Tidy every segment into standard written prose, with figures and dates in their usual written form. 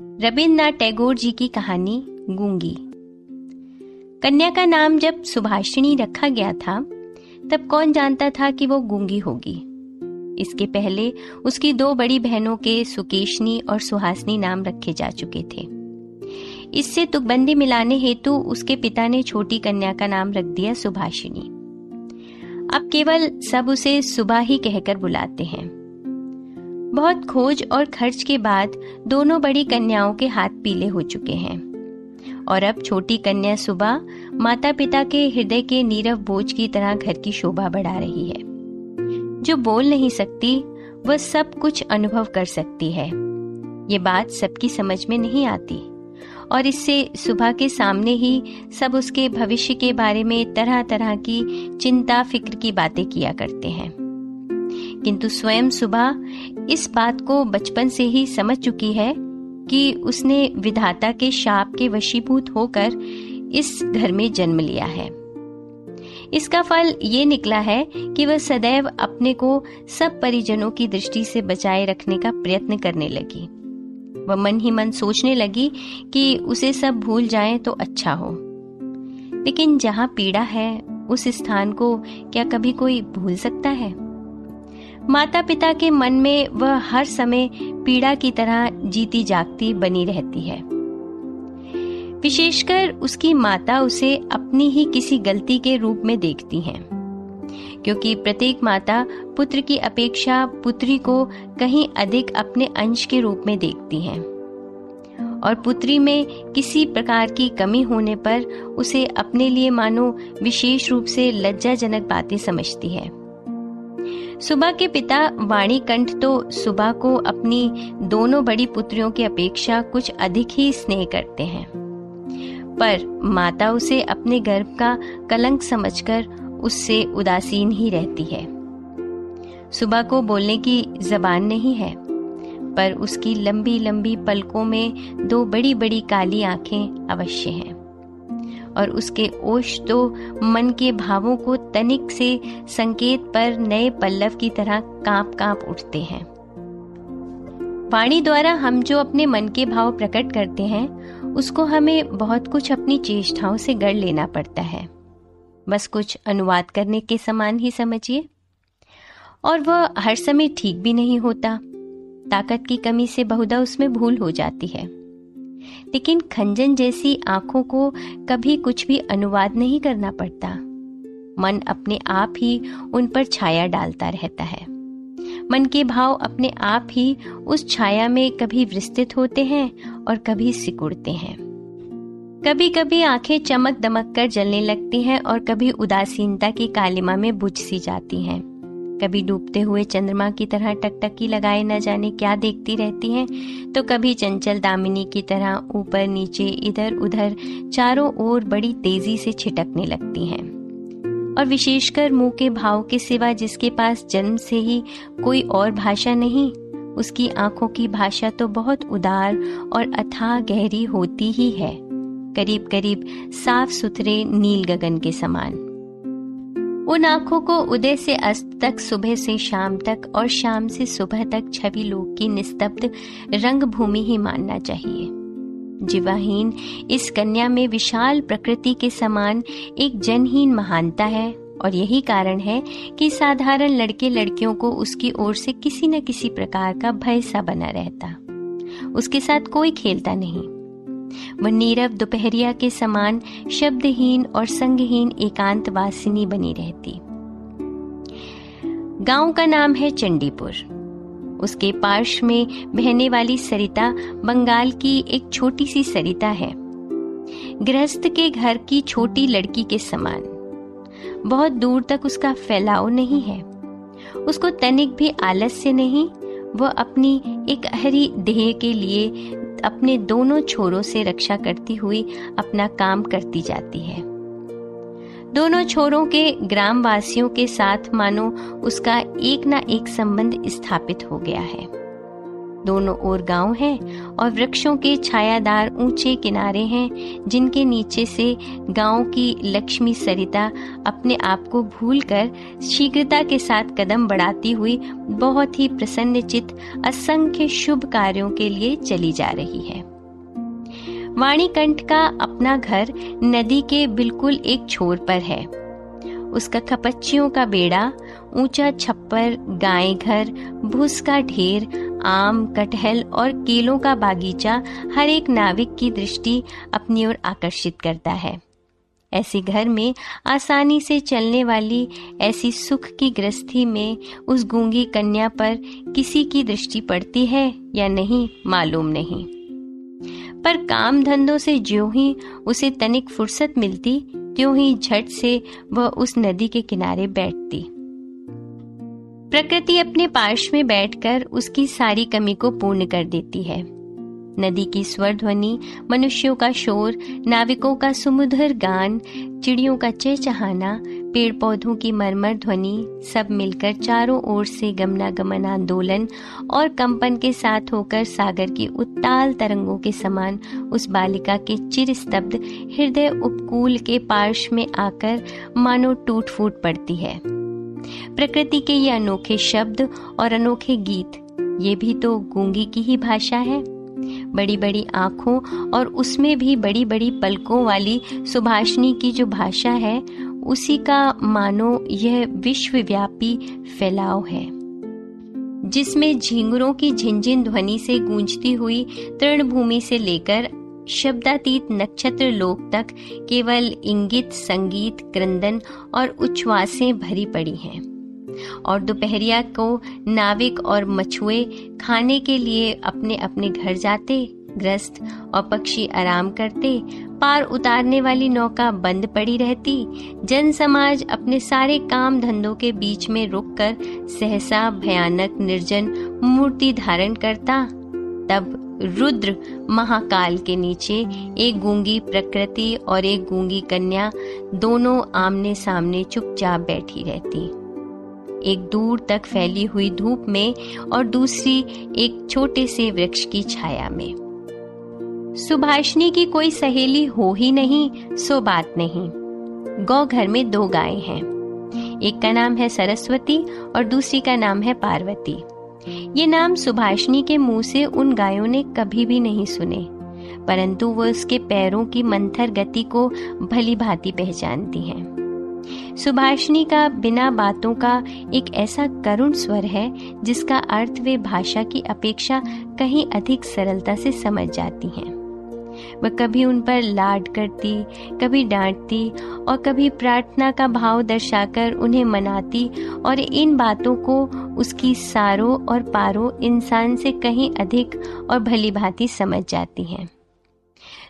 रविन्द्रनाथ टैगोर जी की कहानी गूंगी। कन्या का नाम जब सुभाषिणी रखा गया था तब कौन जानता था कि वो गूंगी होगी। इसके पहले उसकी दो बड़ी बहनों के सुकेशनी और सुहासनी नाम रखे जा चुके थे। इससे तुकबंदी मिलाने हेतु उसके पिता ने छोटी कन्या का नाम रख दिया सुभाषिणी। अब केवल सब उसे सुबा ही कहकर बुलाते हैं। बहुत खोज और खर्च के बाद दोनों बड़ी कन्याओं के हाथ पीले हो चुके हैं और अब छोटी कन्या सुबा माता पिता के हृदय के नीरव बोझ की तरह घर की शोभा बढ़ा रही है। जो बोल नहीं सकती वह सब कुछ अनुभव कर सकती है। ये बात सबकी समझ में नहीं आती और इससे सुबा के सामने ही सब उसके भविष्य के बारे में तरह तरह की चिंता फिक्र की बातें किया करते हैं। किंतु स्वयं सुबा इस बात को बचपन से ही समझ चुकी है कि उसने विधाता के शाप के वशीभूत होकर इस घर में जन्म लिया है। इसका फल ये निकला है कि वह सदैव अपने को सब परिजनों की दृष्टि से बचाए रखने का प्रयत्न करने लगी। वह मन ही मन सोचने लगी कि उसे सब भूल जाएं तो अच्छा हो। लेकिन जहां पीड़ा है उस स्थान को क्या कभी कोई भूल सकता है? माता पिता के मन में वह हर समय पीड़ा की तरह जीती जागती बनी रहती है। विशेषकर उसकी माता उसे अपनी ही किसी गलती के रूप में देखती हैं, क्योंकि प्रत्येक माता पुत्र की अपेक्षा पुत्री को कहीं अधिक अपने अंश के रूप में देखती हैं और पुत्री में किसी प्रकार की कमी होने पर उसे अपने लिए मानो विशेष रूप से लज्जाजनक बातें समझती है। सुबा के पिता वाणीकंठ तो सुबा को अपनी दोनों बड़ी पुत्रियों की अपेक्षा कुछ अधिक ही स्नेह करते हैं, पर माता उसे अपने गर्भ का कलंक समझकर उससे उदासीन ही रहती है। सुबा को बोलने की जबान नहीं है, पर उसकी लंबी लंबी पलकों में दो बड़ी बड़ी काली आंखें अवश्य हैं और उसके ओष्ठ तो मन के भावों को तनिक से संकेत पर नए पल्लव की तरह कांप कांप उठते हैं। वाणी द्वारा हम जो अपने मन के भाव प्रकट करते हैं उसको हमें बहुत कुछ अपनी चेष्टाओं से गढ़ लेना पड़ता है, बस कुछ अनुवाद करने के समान ही समझिए। और वह हर समय ठीक भी नहीं होता। ताकत की कमी से बहुधा उसमें भूल हो जाती है। लेकिन खंजन जैसी आंखों को कभी कुछ भी अनुवाद नहीं करना पड़ता। मन अपने आप ही उन पर छाया डालता रहता है। मन के भाव अपने आप ही उस छाया में कभी विस्तृत होते हैं और कभी सिकुड़ते हैं। कभी कभी आंखें चमक दमक कर जलने लगती हैं और कभी उदासीनता की कालिमा में बुझ सी जाती हैं। कभी डूबते हुए चंद्रमा की तरह टकटकी लगाए न जाने क्या देखती रहती हैं, तो कभी चंचल दामिनी की तरह ऊपर नीचे इधर उधर चारों ओर बड़ी तेजी से छिटकने लगती हैं। और विशेषकर मुंह के भाव के सिवा जिसके पास जन्म से ही कोई और भाषा नहीं, उसकी आंखों की भाषा तो बहुत उदार और अथाह गहरी होती ही है, करीब करीब साफ सुथरे नील गगन के समान। उन आंखों को उदय से अस्त तक, सुबह से शाम तक और शाम से सुबह तक छवि लोक की निस्तब्ध रंग भूमि ही मानना चाहिए। जीवाहीन इस कन्या में विशाल प्रकृति के समान एक जनहीन महानता है और यही कारण है कि साधारण लड़के लड़कियों को उसकी ओर से किसी न किसी प्रकार का भय सा बना रहता। उसके साथ कोई खेलता नहीं। वह नीरव दोपहरिया के समान शब्दहीन और संगहीन एकांत वासिनी बनी रहती। गांव का नाम है चंडीपुर। उसके पार्श्व में बहने वाली सरिता बंगाल की एक छोटी सी सरिता है, गृहस्थ के घर की छोटी लड़की के समान। बहुत दूर तक उसका फैलाव नहीं है। उसको तनिक भी आलस्य नहीं। वह अपनी एक हरी देह के लिए अपने दोनों छोरों से रक्षा करती हुई अपना काम करती जाती है। दोनों छोरों के ग्रामवासियों के साथ मानो उसका एक ना एक संबंध स्थापित हो गया है। दोनों ओर गांव है और वृक्षों के छायादार ऊंचे किनारे हैं, जिनके नीचे से गांव की लक्ष्मी सरिता अपने आप को भूलकर शीघ्रता के साथ कदम बढ़ाती हुई बहुत ही प्रसन्नचित्त असंख्य शुभ कार्यों के लिए चली जा रही है। वाणीकंठ का अपना घर नदी के बिल्कुल एक छोर पर है। उसका खपच्चियों का बेड़ा, ऊंचा छप्पर, गाय घर, भूस का ढेर, आम, कटहल और केलों का बागीचा हर एक नाविक की दृष्टि अपनी ओर आकर्षित करता है। ऐसे घर में आसानी से चलने वाली ऐसी सुख की गृहस्थी में उस गूंगी कन्या पर किसी की दृष्टि पड़ती है या नहीं मालूम नहीं, पर काम धंधों से ज्यों ही उसे तनिक फुर्सत मिलती त्यों ही झट से वह उस नदी के किनारे बैठती। प्रकृति अपने पार्श्व में बैठकर उसकी सारी कमी को पूर्ण कर देती है। नदी की स्वर ध्वनि, मनुष्यों का शोर, नाविकों का सुमधुर गान, चिड़ियों का चहचहाना, पेड़ पौधों की मरमर ध्वनि, सब मिलकर चारों ओर से गमनागमन आंदोलन और कंपन के साथ होकर सागर की उत्ताल तरंगों के समान उस बालिका के चिर स्तब्ध हृदय उपकूल के पार्श्व में आकर मानो टूट फूट पड़ती है। प्रकृति के ये अनोखे शब्द और अनोखे गीत, ये भी तो गूंगी की ही भाषा है। बड़ी बड़ी आंखों और उसमें भी बड़ी बड़ी पलकों वाली सुभाषिनी की जो भाषा है, उसी का मानो यह विश्वव्यापी फैलाव है, जिसमें झिंगुरों की झिनझिन ध्वनि से गूंजती हुई तृणभूमि से लेकर शब्दातीत नक्षत्र लोक तक केवल इंगित, संगीत, क्रंदन और उच्छ्वासें भरी पड़ी हैं। और दोपहरिया को नाविक और मछुए खाने के लिए अपने अपने घर जाते, गृहस्थ और पक्षी आराम करते, पार उतारने वाली नौका बंद पड़ी रहती, जन समाज अपने सारे काम धंधों के बीच में रुककर सहसा भयानक निर्जन मूर्ति धारण करता, तब रुद्र महाकाल के नीचे एक गूंगी प्रकृति और एक गूंगी कन्या दोनों आमने सामने चुपचाप बैठी रहती, एक दूर तक फैली हुई धूप में और दूसरी एक छोटे से वृक्ष की छाया में। सुभाषिनी की कोई सहेली हो ही नहीं सो बात नहीं। गौ घर में 2 गायें हैं, एक का नाम है सरस्वती और दूसरी का नाम है पार्वती। ये नाम सुभाषिनी के मुंह से उन गायों ने कभी भी नहीं सुने, परंतु वो उसके पैरों की मंथर गति को भली भांति पहचानती हैं। सुभाषिनी का बिना बातों का एक ऐसा करुण स्वर है जिसका अर्थ वे भाषा की अपेक्षा कहीं अधिक सरलता से समझ जाती हैं। वह कभी उन पर लाड करती, कभी डांटती और कभी प्रार्थना का भाव दर्शाकर उन्हें मनाती, और इन बातों को उसकी सारों और पारों इंसान से कहीं अधिक और भली भांति समझ जाती हैं।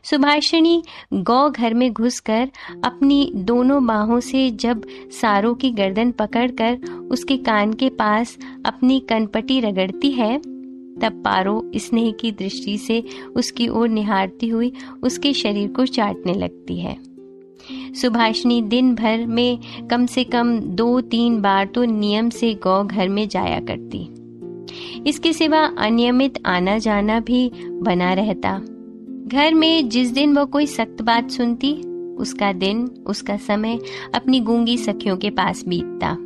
सुभाषिनी गौ घर में घुसकर अपनी दोनों बाहों से जब सारों की गर्दन पकड़कर उसके कान के पास अपनी कनपटी रगड़ती है, तब पारो स्नेह की दृष्टि से उसकी ओर निहारती हुई उसके शरीर को चाटने लगती है। सुभाषिनी दिन भर में कम से कम 2-3 बार तो नियम से गौ घर में जाया करती। इसके सिवा अनियमित आना जाना भी बना रहता। घर में जिस दिन वो कोई सख्त बात सुनती, उसका दिन, उसका समय अपनी गूंगी सखियों के पास बीतता।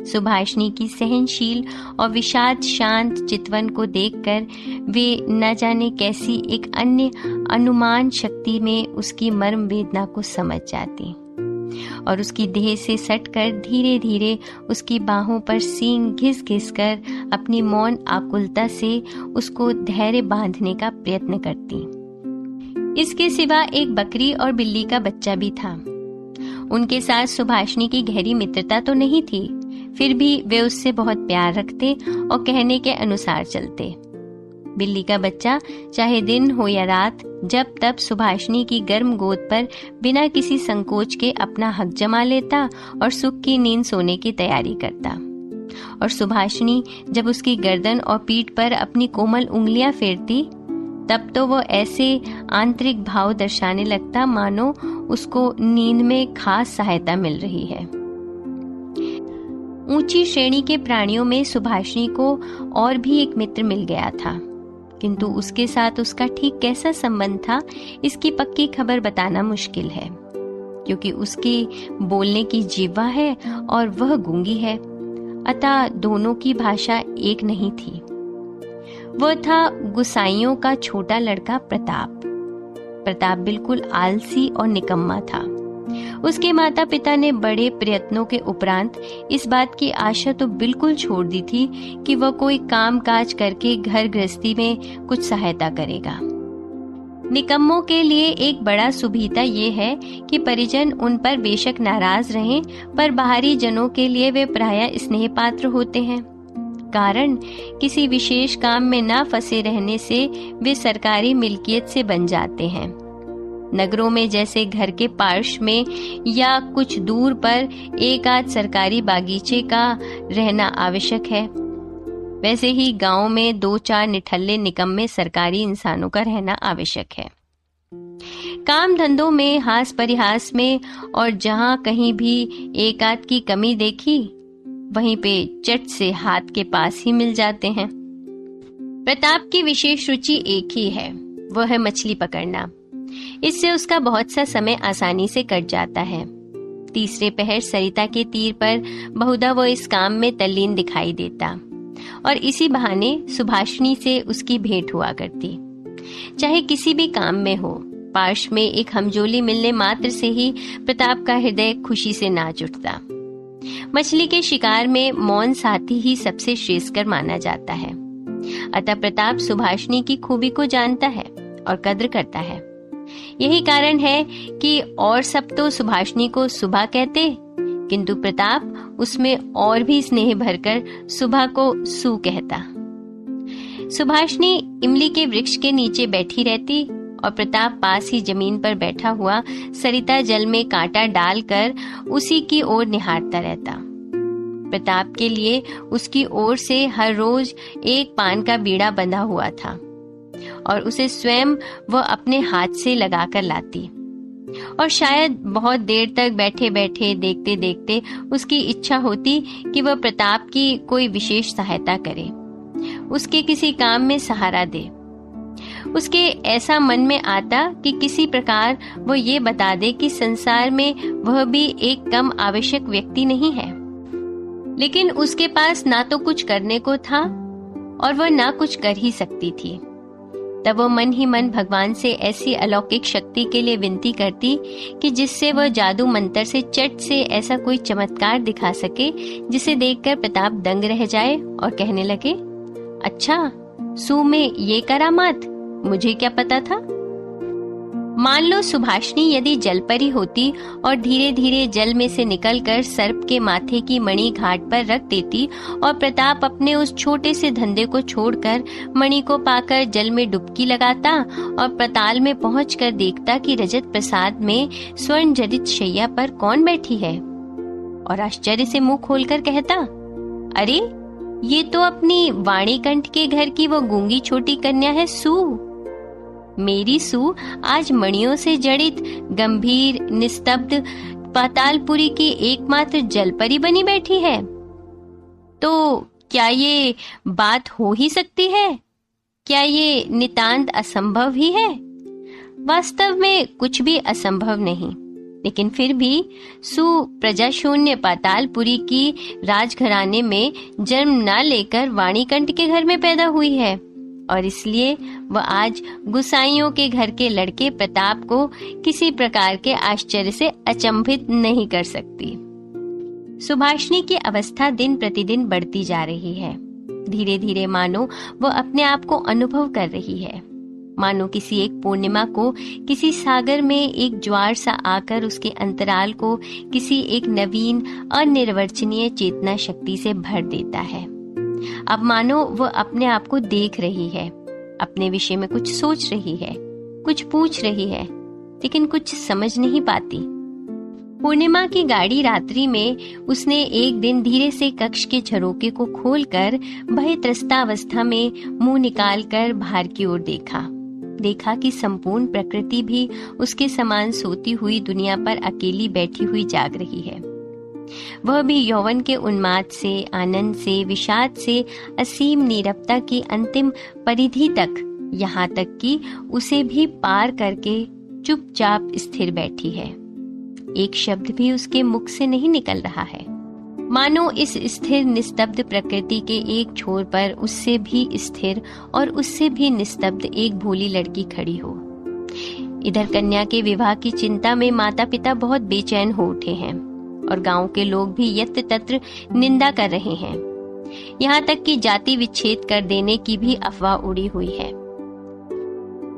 सुभाषिनी की सहनशील और विषाद शांत चितवन को देखकर वे न जाने कैसी एक अन्य अनुमान शक्ति में उसकी मर्म वेदना को समझ जाती और उसकी देह से सटकर धीरे धीरे उसकी बाहों पर सींग घिस घिस कर अपनी मौन आकुलता से उसको धैर्य बांधने का प्रयत्न करती। इसके सिवा एक बकरी और बिल्ली का बच्चा भी था। उनके साथ सुभाषिनी की गहरी मित्रता तो नहीं थी, फिर भी वे उससे बहुत प्यार रखते और कहने के अनुसार चलते। बिल्ली का बच्चा चाहे दिन हो या रात, जब तब सुभाषिनी की गर्म गोद पर बिना किसी संकोच के अपना हक जमा लेता और सुख की नींद सोने की तैयारी करता। और सुभाषिनी जब उसकी गर्दन और पीठ पर अपनी कोमल उंगलियां फेरती, तब तो वो ऐसे आंतरिक भाव दर्शाने लगता मानो उसको नींद में खास सहायता मिल रही है। ऊंची श्रेणी के प्राणियों में सुभाषिनी को और भी एक मित्र मिल गया था। किंतु उसके साथ उसका ठीक कैसा संबंध था, इसकी पक्की खबर बताना मुश्किल है, क्योंकि उसकी बोलने की जिह्वा है और वह गूंगी है, अतः दोनों की भाषा एक नहीं थी। वह था गुसाइयों का छोटा लड़का प्रताप। प्रताप बिल्कुल आलसी और निकम्मा था। उसके माता पिता ने बड़े प्रयत्नों के उपरांत इस बात की आशा तो बिल्कुल छोड़ दी थी कि वह कोई काम काज करके घर गृहस्थी में कुछ सहायता करेगा। निकम्मों के लिए एक बड़ा सुविधा ये है कि परिजन उन पर बेशक नाराज रहें, पर बाहरी जनों के लिए वे प्रायः स्नेह पात्र होते हैं। कारण किसी विशेष काम में न फंसे रहने से वे सरकारी मिल्कियत से बन जाते हैं। नगरों में जैसे घर के पार्श्व में या कुछ दूर पर एक आध सरकारी बागीचे का रहना आवश्यक है, वैसे ही गांव में 2-4 निठल्ले निकम्मे सरकारी इंसानों का रहना आवश्यक है। काम धंधों में, हास परिहास में, और जहां कहीं भी एक आध की कमी देखी, वहीं पे चट से हाथ के पास ही मिल जाते हैं। प्रताप की विशेष रुचि एक ही है, वह है मछली पकड़ना। इससे उसका बहुत सा समय आसानी से कट जाता है। तीसरे पहर सरिता के तीर पर बहुधा वो इस काम में तल्लीन दिखाई देता और इसी बहाने सुभाषिनी से उसकी भेंट हुआ करती। चाहे किसी भी काम में हो, पार्श्व में एक हमजोली मिलने मात्र से ही प्रताप का हृदय खुशी से नाच उठता। मछली के शिकार में मौन साथी ही सबसे श्रेष्ठकर माना जाता है। अतः प्रताप सुभाषिनी की खूबी को जानता है और कद्र करता है। यही कारण है कि और सब तो सुभाषिनी को सुभा कहते, किंतु प्रताप उसमें और भी स्नेह भरकर सुभा को सु कहता। सुभाषिनी इमली के वृक्ष के नीचे बैठी रहती और प्रताप पास ही जमीन पर बैठा हुआ सरिता जल में कांटा डालकर उसी की ओर निहारता रहता। प्रताप के लिए उसकी ओर से हर रोज एक पान का बीड़ा बंधा हुआ था और उसे स्वयं वह अपने हाथ से लगाकर लाती, और शायद बहुत देर तक बैठे बैठे देखते देखते उसकी इच्छा होती कि वह प्रताप की कोई विशेष सहायता करे, उसके किसी काम में सहारा दे। उसके ऐसा मन में आता कि किसी प्रकार वो ये बता दे कि संसार में वह भी एक कम आवश्यक व्यक्ति नहीं है, लेकिन उसके पास ना तो कुछ करने को था और वह ना कुछ कर ही सकती थी। तब वह मन ही मन भगवान से ऐसी अलौकिक शक्ति के लिए विनती करती कि जिससे वह जादू मंत्र से चट से ऐसा कोई चमत्कार दिखा सके जिसे देखकर प्रताप दंग रह जाए और कहने लगे, अच्छा, सू में ये करामात, मुझे क्या पता था। मान लो सुभाषिनी यदि जलपरी होती और धीरे धीरे जल में से निकलकर सर्प के माथे की मणि घाट पर रख देती और प्रताप अपने उस छोटे से धंधे को छोड़कर मणि को पाकर जल में डुबकी लगाता और पाताल में पहुंचकर देखता कि रजत प्रसाद में स्वर्ण जड़ित शैया पर कौन बैठी है, और आश्चर्य से मुंह खोलकर कहता, अरे ये तो अपनी वाणीकंठ के घर की वो गूंगी छोटी कन्या है सू। मेरी सू आज मणियों से जड़ित गंभीर निस्तब्ध पातालपुरी की एकमात्र जलपरी बनी बैठी है। तो क्या ये बात हो ही सकती है? क्या ये नितांत असंभव ही है? वास्तव में कुछ भी असंभव नहीं, लेकिन फिर भी सु प्रजा शून्य पातालपुरी की राजघराने में जन्म न लेकर वाणीकंठ के घर में पैदा हुई है, और इसलिए वह आज गुसाइयों के घर के लड़के प्रताप को किसी प्रकार के आश्चर्य से अचंभित नहीं कर सकती। सुभाषिनी की अवस्था दिन प्रतिदिन बढ़ती जा रही है। धीरे धीरे मानो वह अपने आप को अनुभव कर रही है, मानो किसी एक पूर्णिमा को किसी सागर में एक ज्वार सा आकर उसके अंतराल को किसी एक नवीन अनिर्वचनीय चेतना शक्ति से भर देता है। अब मानो वह अपने आप को देख रही है, अपने विषय में कुछ सोच रही है, कुछ पूछ रही है, लेकिन कुछ समझ नहीं पाती। पूर्णिमा की गाढ़ी रात्रि में उसने एक दिन धीरे से कक्ष के झरोके को खोलकर भय त्रस्तावस्था में मुंह निकालकर बाहर की ओर देखा कि संपूर्ण प्रकृति भी उसके समान सोती हुई दुनिया पर अकेली बैठी हुई जाग रही है। वह भी यौवन के उन्माद से, आनंद से, विषाद से असीम नीरवता की अंतिम परिधि तक यहाँ तक कि उसे भी पार करके चुपचाप स्थिर बैठी है। एक शब्द भी उसके मुख से नहीं निकल रहा है, मानो इस स्थिर निस्तब्ध प्रकृति के एक छोर पर उससे भी स्थिर और उससे भी निस्तब्ध एक भोली लड़की खड़ी हो। इधर कन्या के विवाह की चिंता में माता पिता बहुत बेचैन हो उठे हैं और गांव के लोग भी यत्र तत्र निंदा कर रहे हैं। यहाँ तक कि जाति विच्छेद कर देने की भी अफवाह उड़ी हुई है।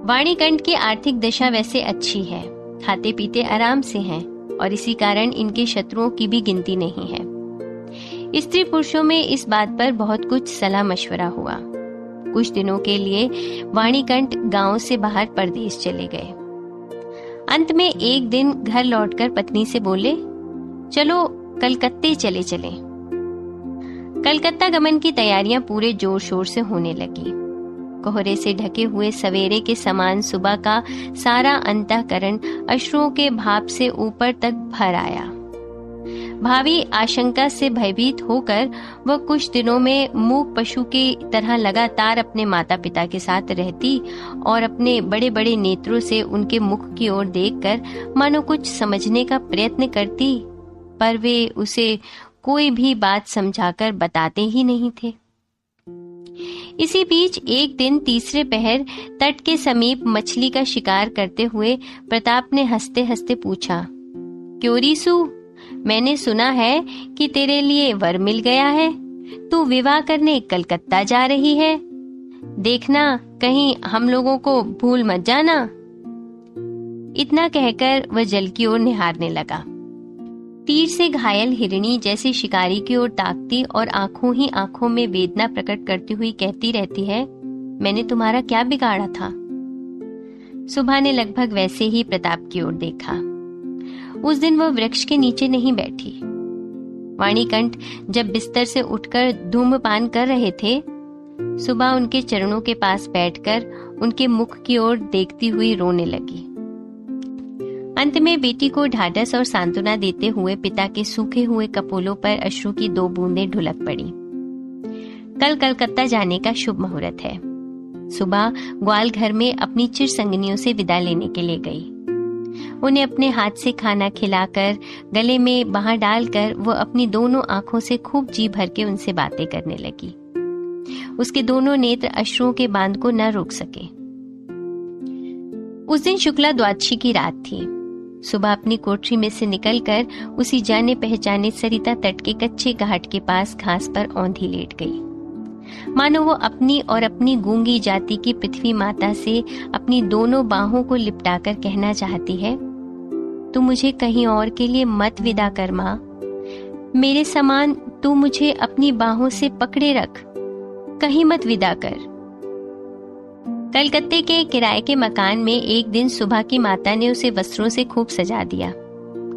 वाणीकंठ की आर्थिक दशा वैसे अच्छी है, खाते पीते आराम से हैं और इसी कारण इनके शत्रुओं की भी गिनती नहीं है। स्त्री पुरुषों में इस बात पर बहुत कुछ सलाह मशवरा हुआ। कुछ दिनों के लिए वाणीकंठ गांव से बाहर परदेश चले गए। अंत में एक दिन घर लौटकर पत्नी से बोले, चलो कलकत्ते चले चलें। कलकत्ता गमन की तैयारियां पूरे जोर शोर से होने लगी। कोहरे से ढके हुए सवेरे के समान सुबह का सारा अंतःकरण अश्रुओं के भाप से ऊपर तक भर आया। भावी आशंका से भयभीत होकर वह कुछ दिनों में मूक पशु की तरह लगातार अपने माता पिता के साथ रहती और अपने बड़े बड़े नेत्रों से उनके मुख की ओर देखकर मानो कुछ समझने का प्रयत्न करती, पर वे उसे कोई भी बात समझाकर बताते ही नहीं थे। इसी बीच एक दिन तीसरे पहर तट के समीप मछली का शिकार करते हुए प्रताप ने हंसते हंसते पूछा, क्यों रीसू, मैंने सुना है कि तेरे लिए वर मिल गया है, तू विवाह करने कलकत्ता जा रही है। देखना कहीं हम लोगों को भूल मत जाना। इतना कहकर वह जल की ओर निहारने लगा। तीर से घायल हिरणी जैसे शिकारी की ओर ताकती और आंखों ही आंखों में वेदना प्रकट करती हुई कहती रहती है, मैंने तुम्हारा क्या बिगाड़ा था। सुबह ने लगभग वैसे ही प्रताप की ओर देखा। उस दिन वह वृक्ष के नीचे नहीं बैठी। वाणीकंठ जब बिस्तर से उठकर धूम्रपान कर रहे थे, सुबह उनके चरणों के पास बैठकर उनके मुख की ओर देखती हुई रोने लगी। अंत में बेटी को ढाढ़स और सांत्वना देते हुए पिता के सूखे हुए कपोलों पर अश्रु की 2 बूंदें ढुलक पड़ी। कल कलकत्ता जाने का शुभ मुहूर्त है। सुबह ग्वाल घर में अपनी चिर संगनियों से विदा लेने के लिए गई। उन्हें अपने हाथ से खाना खिलाकर गले में बांह डालकर वो अपनी दोनों आंखों से खूब जी भर के उनसे बातें करने लगी। उसके दोनों नेत्र अश्रुओं के बांध को न रोक सके। उस दिन शुक्ला द्वादशी की रात थी। सुबह अपनी कोठरी में से निकलकर उसी जाने पहचाने सरिता तट के कच्चे घाट के पास घास पर औंधी लेट गई। मानो वो अपनी और अपनी गूंगी जाति की पृथ्वी माता से अपनी दोनों बाहों को लिपटाकर कहना चाहती है, तू मुझे कहीं और के लिए मत विदा कर माँ, मेरे समान तू मुझे अपनी बाहों से पकड़े रख, कहीं मत विदा कर। कलकत्ते के किराए के मकान में एक दिन सुबह की माता ने उसे वस्त्रों से खूब सजा दिया,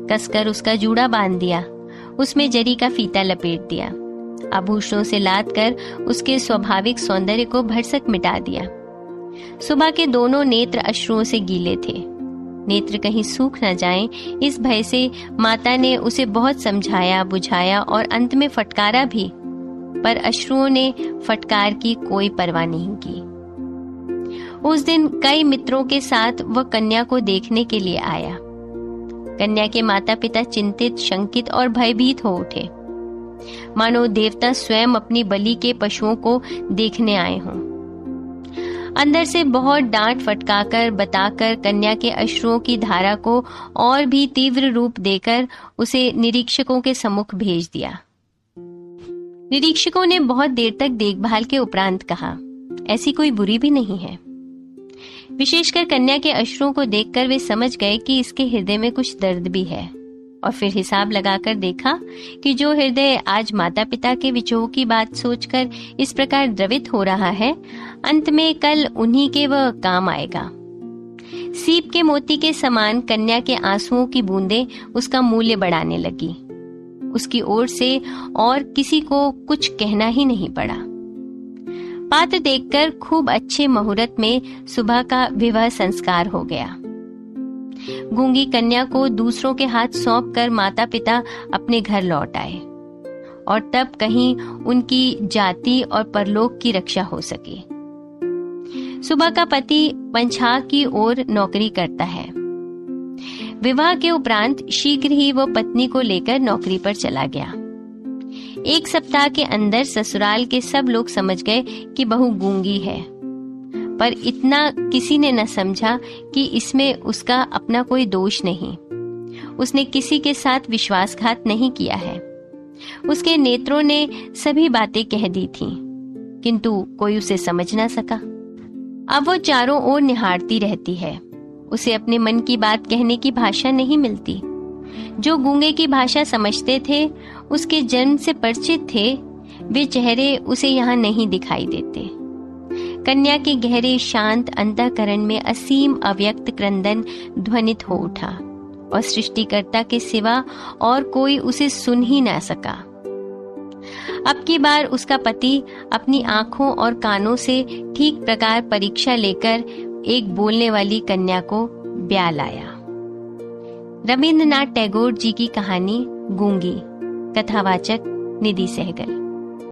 कसकर उसका जूड़ा बांध दिया, उसमें जरी का फीता लपेट दिया, आभूषणों से लाद कर उसके स्वाभाविक सौंदर्य को भरसक मिटा दिया। सुबह के दोनों नेत्र अश्रुओं से गीले थे। नेत्र कहीं सूख न जाएं, इस भय से माता ने उसे बहुत समझाया बुझाया और अंत में फटकारा भी, पर अश्रुओं ने फटकार की कोई परवाह नहीं की। उस दिन कई मित्रों के साथ वह कन्या को देखने के लिए आया। कन्या के माता पिता चिंतित, शंकित और भयभीत हो उठे, मानो देवता स्वयं अपनी बलि के पशुओं को देखने आए हों। अंदर से बहुत डांट फटकाकर बताकर कन्या के अश्रुओं की धारा को और भी तीव्र रूप देकर उसे निरीक्षकों के सम्मुख भेज दिया। निरीक्षकों ने बहुत देर तक देखभाल के उपरांत कहा, ऐसी कोई बुरी भी नहीं है। विशेषकर कन्या के अश्रुओं को देखकर वे समझ गए कि इसके हृदय में कुछ दर्द भी है, और फिर हिसाब लगाकर देखा कि जो हृदय आज माता पिता के विछोह की बात सोचकर इस प्रकार द्रवित हो रहा है, अंत में कल उन्हीं के वह काम आएगा। सीप के मोती के समान कन्या के आंसुओं की बूंदें उसका मूल्य बढ़ाने लगी। उसकी ओर से और किसी को कुछ कहना ही नहीं पड़ा। पात्र देखकर खूब अच्छे मुहूर्त में सुबह का विवाह संस्कार हो गया। गूंगी कन्या को दूसरों के हाथ सौंपकर माता पिता अपने घर लौट आए, और तब कहीं उनकी जाति और परलोक की रक्षा हो सकी। सुबह का पति पंचाग की ओर नौकरी करता है। विवाह के उपरांत शीघ्र ही वो पत्नी को लेकर नौकरी पर चला गया। 1 सप्ताह के अंदर ससुराल के सब लोग समझ गए कि बहू गूंगी है, पर इतना किसी ने न समझा कि इसमें उसका अपना कोई दोष नहीं। उसने किसी के साथ विश्वासघात नहीं किया है। उसके नेत्रों ने सभी बातें कह दी थीं, किंतु कोई उसे समझ ना सका। अब वो चारों ओर निहारती रहती है। उसे अपने मन की बात कहने की भाषा नहीं मिलती। जो गूंगे की भाषा समझते थे, उसके जन्म से परिचित थे, वे चेहरे उसे यहाँ नहीं दिखाई देते। कन्या के गहरे शांत अंतःकरण में असीम अव्यक्त क्रंदन ध्वनित हो उठा और सृष्टिकर्ता के सिवा और कोई उसे सुन ही ना सका। अब की बार उसका पति अपनी आंखों और कानों से ठीक प्रकार परीक्षा लेकर एक बोलने वाली कन्या को ब्याह लाया। रविंद्रनाथ टैगोर जी की कहानी गूंगी। कथावाचक निधि सहगल।